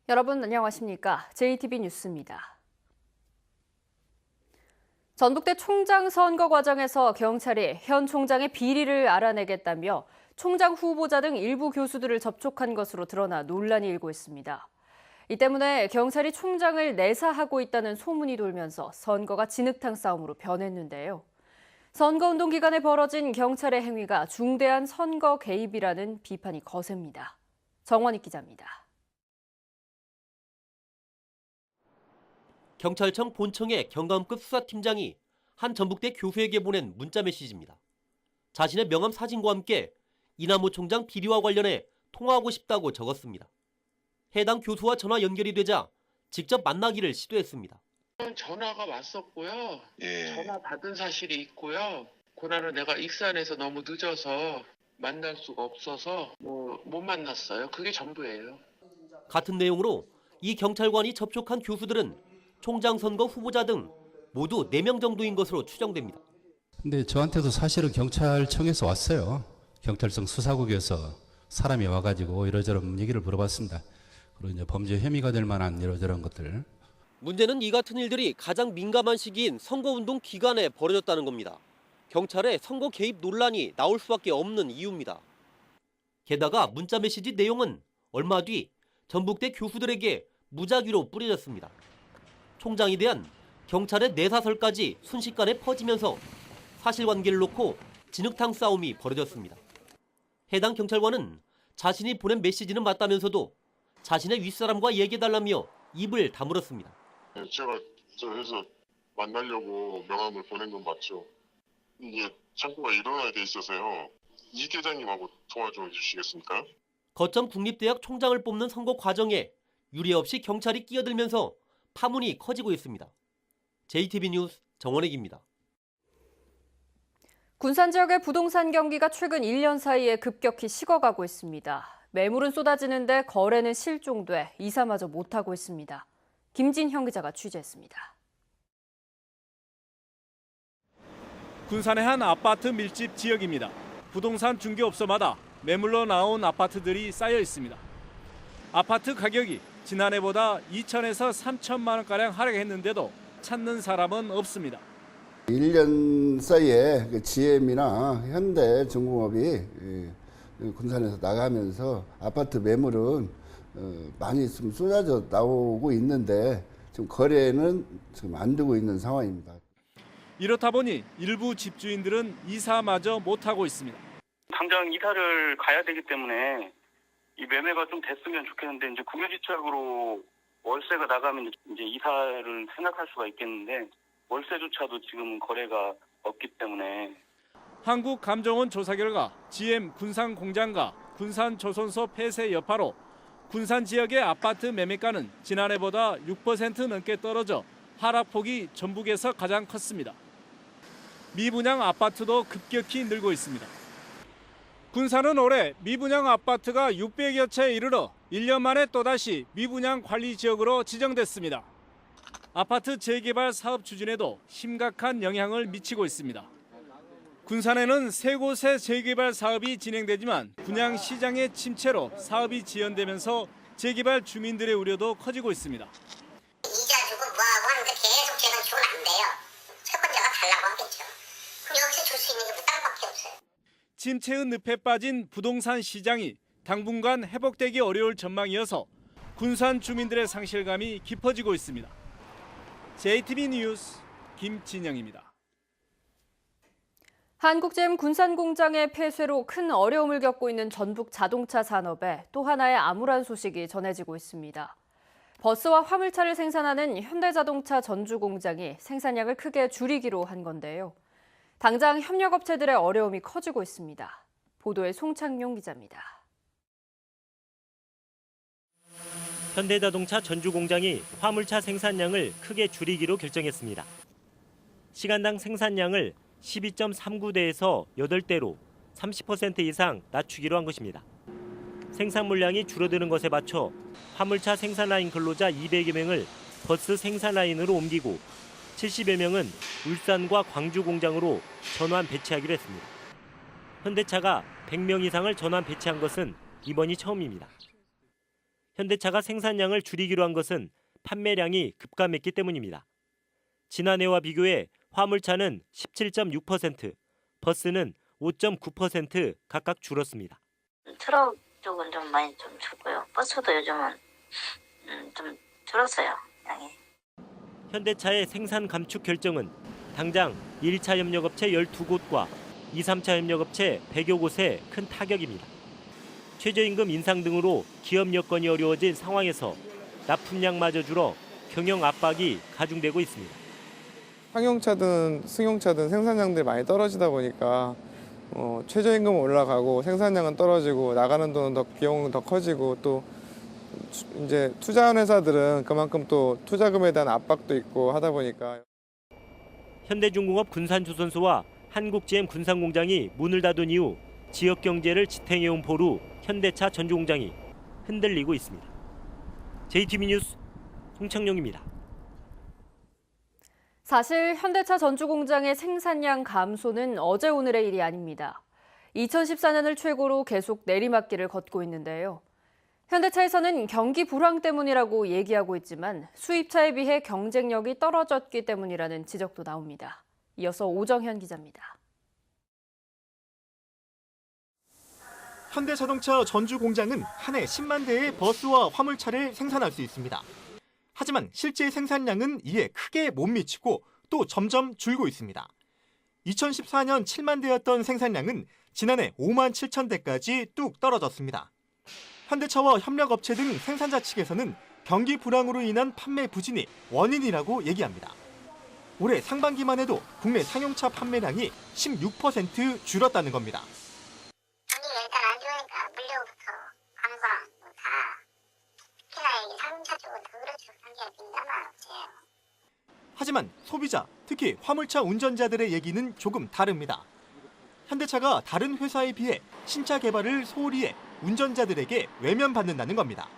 여러분 안녕하십니까? JTB 뉴스입니다. 전북대 총장 선거 과정에서 경찰이 현 총장의 비리를 알아내겠다며 총장 후보자 등 일부 교수들을 접촉한 것으로 드러나 논란이 일고 있습니다. 이 때문에 경찰이 총장을 내사하고 있다는 소문이 돌면서 선거가 진흙탕 싸움으로 변했는데요. 선거운동 기간에 벌어진 경찰의 행위가 중대한 선거 개입이라는 비판이 거셉니다. 정원익 기자입니다. 경찰청 본청의 경감급 수사팀장이 한 전북대 교수에게 보낸 문자 메시지입니다. 자신의 명함 사진과 함께 이남호 총장 비리와 관련해 통화하고 싶다고 적었습니다. 해당 교수와 전화 연결이 되자 직접 만나기를 시도했습니다. 전화가 왔었고요. 예. 전화 받은 사실이 있고요. 그날은 내가 익산에서 너무 늦어서 만날 수가 없어서 못 만났어요. 그게 전부예요. 같은 내용으로 이 경찰관이 접촉한 교수들은 총장 선거 후보자 등 모두 4명 정도인 것으로 추정됩니다. 근데 저한테도 사실은 경찰청에서 왔어요. 경찰청 수사국에서 사람이 와가지고 이러저런 얘기를 물어봤습니다. 그리고 이제 범죄 혐의가 될 만한 이러저런 것들. 문제는 이 같은 일들이 가장 민감한 시기인 선거운동 기간에 벌어졌다는 겁니다. 경찰의 선거 개입 논란이 나올 수밖에 없는 이유입니다. 게다가 문자 메시지 내용은 얼마 뒤 전북대 교수들에게 무작위로 뿌려졌습니다. 총장에 대한 경찰의 내사설까지 순식간에 퍼지면서 사실관계를 놓고 진흙탕 싸움이 벌어졌습니다. 해당 경찰관은 자신이 보낸 메시지는 맞다면서도 자신의 윗사람과 얘기해달라며 입을 다물었습니다. 제가 해서 만나려고 명함을 보낸 건 맞죠. 이게 창구가 일어나야 돼 있어서요. 이 계장님하고 통화 좀 해주시겠습니까? 거점 국립대학 총장을 뽑는 선거 과정에 유례 없이 경찰이 끼어들면서 파문이 커지고 있습니다. JTB 뉴스 정원익입니다. 군산 지역의 부동산 경기가 최근 1년 사이에 급격히 식어가고 있습니다. 매물은 쏟아지는데 거래는 실종돼 이사마저 못하고 있습니다. 김진형 기자가 취재했습니다. 군산의 한 아파트 밀집 지역입니다. 부동산 중개업소마다 매물로 나온 아파트들이 쌓여 있습니다. 아파트 가격이 지난해보다 2천에서 3천만 원가량 하락했는데도 찾는 사람은 없습니다. 1년 사이에 GM이나 현대중공업이 군산에서 나가면서 아파트 매물은 많이 좀 쏟아져 나오고 있는데 지금 거래는 지금 안 되고 있는 상황입니다. 이렇다 보니 일부 집주인들은 이사마저 못하고 있습니다. 당장 이사를 가야 되기 때문에 이 매매가 좀 됐으면 좋겠는데 이제 국유지책으로 월세가 나가면 이제 이사를 생각할 수가 있겠는데 월세조차도 지금 거래가 없기 때문에. 한국감정원 조사 결과 GM 군산 공장과 군산 조선소 폐쇄 여파로 군산 지역의 아파트 매매가는 지난해보다 6% 넘게 떨어져 하락폭이 전북에서 가장 컸습니다. 미분양 아파트도 급격히 늘고 있습니다. 군산은 올해 미분양 아파트가 600여 채에 이르러 1년 만에 또다시 미분양 관리 지역으로 지정됐습니다. 아파트 재개발 사업 추진에도 심각한 영향을 미치고 있습니다. 군산에는 3곳의 재개발 사업이 진행되지만 분양 시장의 침체로 사업이 지연되면서 재개발 주민들의 우려도 커지고 있습니다. 이자 주고 뭐하고 하는데 계속 재산 주면 안 돼요. 채권자가 달라고 하겠죠. 그럼 여기서 줄 수 있는 게 다른 밖에 없어요. 침체의 늪에 빠진 부동산 시장이 당분간 회복되기 어려울 전망이어서 군산 주민들의 상실감이 깊어지고 있습니다. JTB 뉴스 김진영입니다. 한국GM 군산 공장의 폐쇄로 큰 어려움을 겪고 있는 전북 자동차 산업에 또 하나의 암울한 소식이 전해지고 있습니다. 버스와 화물차를 생산하는 현대자동차 전주 공장이 생산량을 크게 줄이기로 한 건데요. 당장 협력업체들의 어려움이 커지고 있습니다. 보도에 송창용 기자입니다. 현대자동차 전주 공장이 화물차 생산량을 크게 줄이기로 결정했습니다. 시간당 생산량을 12.39대에서 8대로 30% 이상 낮추기로 한 것입니다. 생산 물량이 줄어드는 것에 맞춰 화물차 생산 라인 근로자 200여 명을 버스 생산 라인으로 옮기고 70여 명은 울산과 광주 공장으로 전환 배치하기로 했습니다. 현대차가 100명 이상을 전환 배치한 것은 이번이 처음입니다. 현대차가 생산량을 줄이기로 한 것은 판매량이 급감했기 때문입니다. 지난해와 비교해 화물차는 17.6%, 버스는 5.9% 각각 줄었습니다. 트럭 쪽은 좀 많이 좀 줄고요. 버스도 요즘은 좀 줄었어요, 양이. 현대차의 생산 감축 결정은 당장 1차 협력업체 12곳과 2, 3차 협력업체 100여 곳에 큰 타격입니다. 최저임금 인상 등으로 기업 여건이 어려워진 상황에서 납품량마저 줄어 경영 압박이 가중되고 있습니다. 상용차든 승용차든 생산량들이 많이 떨어지다 보니까 최저임금은 올라가고 생산량은 떨어지고 나가는 돈은 더 비용은 더 커지고 또 이제 투자한 회사들은 그만큼 또 투자금에 대한 압박도 있고 하다 보니까 현대중공업 군산조선소와 한국-GM 군산공장이 문을 닫은 이후 지역 경제를 지탱해온 보루 현대차 전주공장이 흔들리고 있습니다. JTB 뉴스 송창용입니다. 사실 현대차 전주공장의 생산량 감소는 어제 오늘의 일이 아닙니다. 2014년을 최고로 계속 내리막길을 걷고 있는데요. 현대차에서는 경기 불황 때문이라고 얘기하고 있지만 수입차에 비해 경쟁력이 떨어졌기 때문이라는 지적도 나옵니다. 이어서 오정현 기자입니다. 현대자동차 전주 공장은 한 해 10만 대의 버스와 화물차를 생산할 수 있습니다. 하지만 실제 생산량은 이에 크게 못 미치고 또 점점 줄고 있습니다. 2014년 7만 대였던 생산량은 지난해 5만 7천 대까지 뚝 떨어졌습니다. 현대차와 협력업체 등 생산자 측에서는 경기 불황으로 인한 판매 부진이 원인이라고 얘기합니다. 올해 상반기만 해도 국내 상용차 판매량이 16% 줄었다는 겁니다. 경기가 일단 안 좋으니까 물류부터 관광 다 특히나 상용차 쪽은 더 그렇죠. 경기가 민감한 업체예요. 하지만 소비자, 특히 화물차 운전자들의 얘기는 조금 다릅니다. 현대차가 다른 회사에 비해 신차 개발을 소홀히 해 운전자들에게 외면받는다는 겁니다.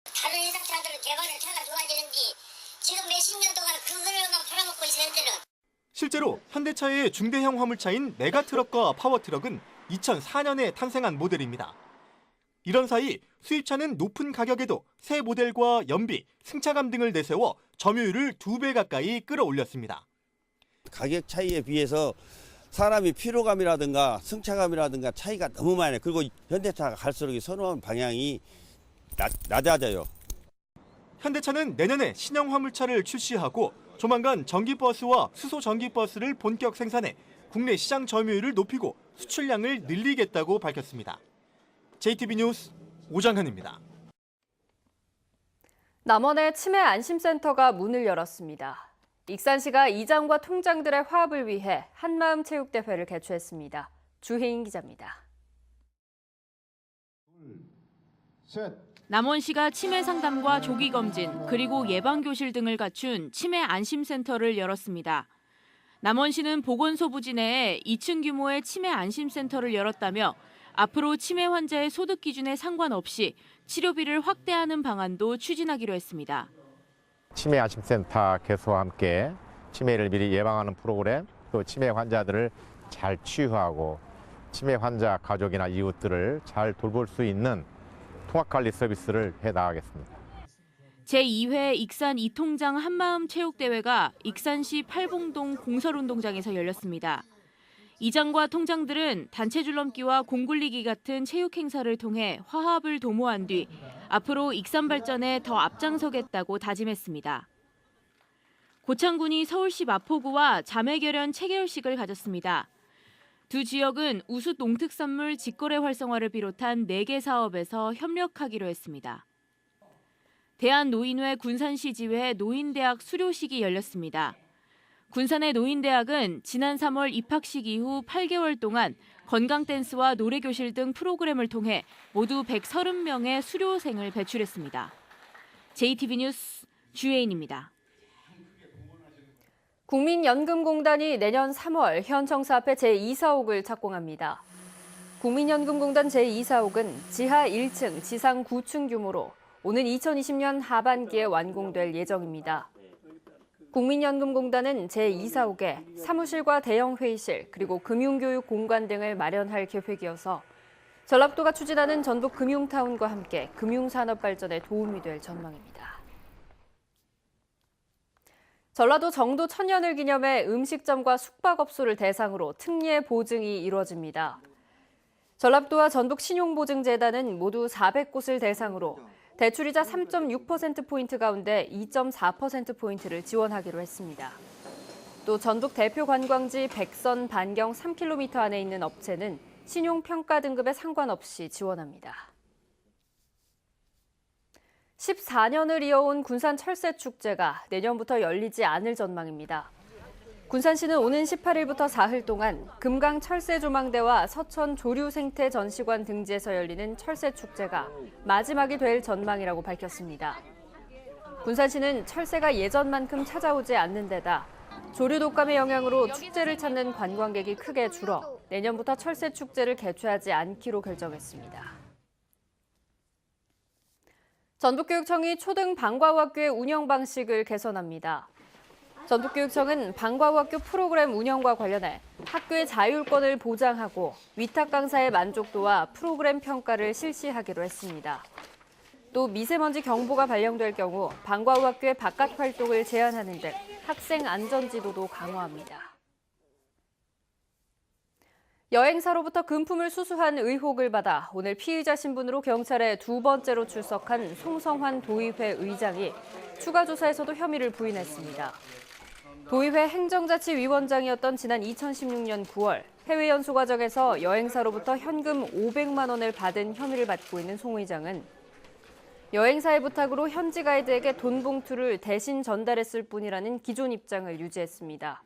다른 회사들은 개발을 차가 좋아지는지 지금 몇십 년 동안 그걸로만 팔아먹고 있는 데는 실제로 현대차의 중대형 화물차인 메가트럭과 파워트럭은 2004년에 탄생한 모델입니다. 이런 사이 수입차는 높은 가격에도 새 모델과 연비, 승차감 등을 내세워 점유율을 2배 가까이 끌어올렸습니다. 가격 차이에 비해서 사람이 피로감이라든가 승차감이라든가 차이가 너무 많아요. 그리고 현대차가 갈수록 선호하는 방향이 낮아져요. 현대차는 내년에 신형 화물차를 출시하고 조만간 전기버스와 수소 전기버스를 본격 생산해 국내 시장 점유율을 높이고 수출량을 늘리겠다고 밝혔습니다. JTB 뉴스 오정현입니다. 남원의 치매 안심센터가 문을 열었습니다. 익산시가 이장과 통장들의 화합을 위해 한마음 체육대회를 개최했습니다. 주혜인 기자입니다. 남원시가 치매 상담과 조기 검진 그리고 예방 교실 등을 갖춘 치매 안심센터를 열었습니다. 남원시는 보건소 부지 내에 2층 규모의 치매 안심센터를 열었다며 앞으로 치매 환자의 소득 기준에 상관없이 치료비를 확대하는 방안도 추진하기로 했습니다. 치매 안심센터 개소와 함께 치매를 미리 예방하는 프로그램, 또 치매 환자들을 잘 치유하고 치매 환자 가족이나 이웃들을 잘 돌볼 수 있는 통합관리 서비스를 해나가겠습니다. 제2회 익산 이통장 한마음 체육대회가 익산시 팔봉동 공설운동장에서 열렸습니다. 이장과 통장들은 단체 줄넘기와 공굴리기 같은 체육 행사를 통해 화합을 도모한 뒤 앞으로 익산 발전에 더 앞장서겠다고 다짐했습니다. 고창군이 서울시 마포구와 자매결연 체결식을 가졌습니다. 두 지역은 우수 농특산물 직거래 활성화를 비롯한 4개 사업에서 협력하기로 했습니다. 대한노인회 군산시 지회 노인대학 수료식이 열렸습니다. 군산의 노인대학은 지난 3월 입학식 이후 8개월 동안 건강댄스와 노래교실 등 프로그램을 통해 모두 130명의 수료생을 배출했습니다. JTB 뉴스 주혜인입니다. 국민연금공단이 내년 3월 현 청사 앞에 제2사옥을 착공합니다. 국민연금공단 제2사옥은 지하 1층, 지상 9층 규모로 오는 2020년 하반기에 완공될 예정입니다. 국민연금공단은 제2사옥에 사무실과 대형 회의실 그리고 금융교육 공간 등을 마련할 계획이어서 전라북도가 추진하는 전북 금융타운과 함께 금융산업 발전에 도움이 될 전망입니다. 전라도 정도 천년을 기념해 음식점과 숙박업소를 대상으로 특례 보증이 이루어집니다. 전라북도와 전북신용보증재단은 모두 400곳을 대상으로 대출이자 3.6%포인트 가운데 2.4%포인트를 지원하기로 했습니다. 또 전북 대표 관광지 백선 반경 3km 안에 있는 업체는 신용평가 등급에 상관없이 지원합니다. 14년을 이어온 군산 철새축제가 내년부터 열리지 않을 전망입니다. 군산시는 오는 18일부터 사흘 동안 금강 철새조망대와 서천 조류생태 전시관 등지에서 열리는 철새축제가 마지막이 될 전망이라고 밝혔습니다. 군산시는 철새가 예전만큼 찾아오지 않는 데다 조류 독감의 영향으로 축제를 찾는 관광객이 크게 줄어 내년부터 철새축제를 개최하지 않기로 결정했습니다. 전북교육청이 초등 방과후학교의 운영 방식을 개선합니다. 전북교육청은 방과후학교 프로그램 운영과 관련해 학교의 자율권을 보장하고 위탁 강사의 만족도와 프로그램 평가를 실시하기로 했습니다. 또 미세먼지 경보가 발령될 경우 방과후학교의 바깥 활동을 제한하는 등 학생 안전 지도도 강화합니다. 여행사로부터 금품을 수수한 의혹을 받아 오늘 피의자 신분으로 경찰에 두 번째로 출석한 송성환 도의회 의장이 추가 조사에서도 혐의를 부인했습니다. 도의회 행정자치위원장이었던 지난 2016년 9월 해외 연수 과정에서 여행사로부터 현금 500만 원을 받은 혐의를 받고 있는 송 의장은 여행사의 부탁으로 현지 가이드에게 돈 봉투를 대신 전달했을 뿐이라는 기존 입장을 유지했습니다.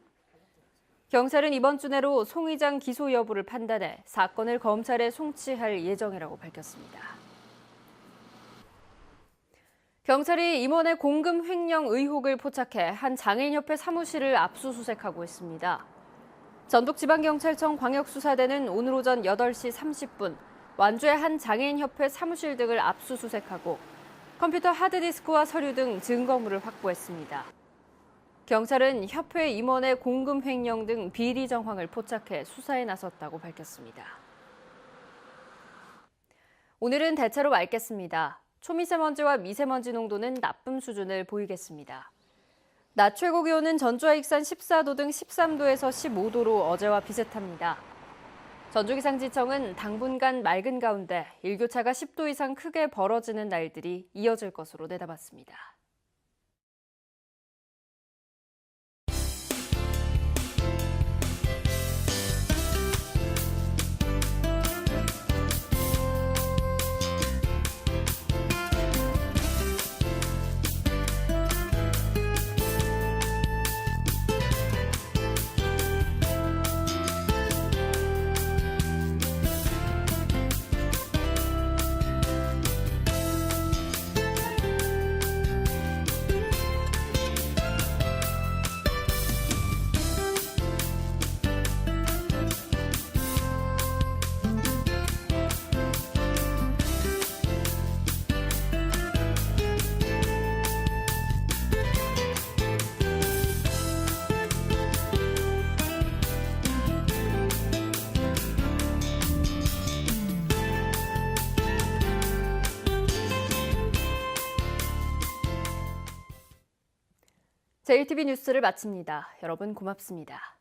경찰은 이번 주 내로 송 의장 기소 여부를 판단해 사건을 검찰에 송치할 예정이라고 밝혔습니다. 경찰이 임원의 공금 횡령 의혹을 포착해 한 장애인협회 사무실을 압수수색하고 있습니다. 전북지방경찰청 광역수사대는 오늘 오전 8시 30분 완주의 한 장애인협회 사무실 등을 압수수색하고 컴퓨터 하드디스크와 서류 등 증거물을 확보했습니다. 경찰은 협회 임원의 공금 횡령 등 비리 정황을 포착해 수사에 나섰다고 밝혔습니다. 오늘은 대체로 맑겠습니다. 초미세먼지와 미세먼지 농도는 나쁨 수준을 보이겠습니다. 낮 최고 기온은 전주와 익산 14도 등 13도에서 15도로 어제와 비슷합니다. 전주기상지청은 당분간 맑은 가운데 일교차가 10도 이상 크게 벌어지는 날들이 이어질 것으로 내다봤습니다. JTB 뉴스를 마칩니다. 여러분 고맙습니다.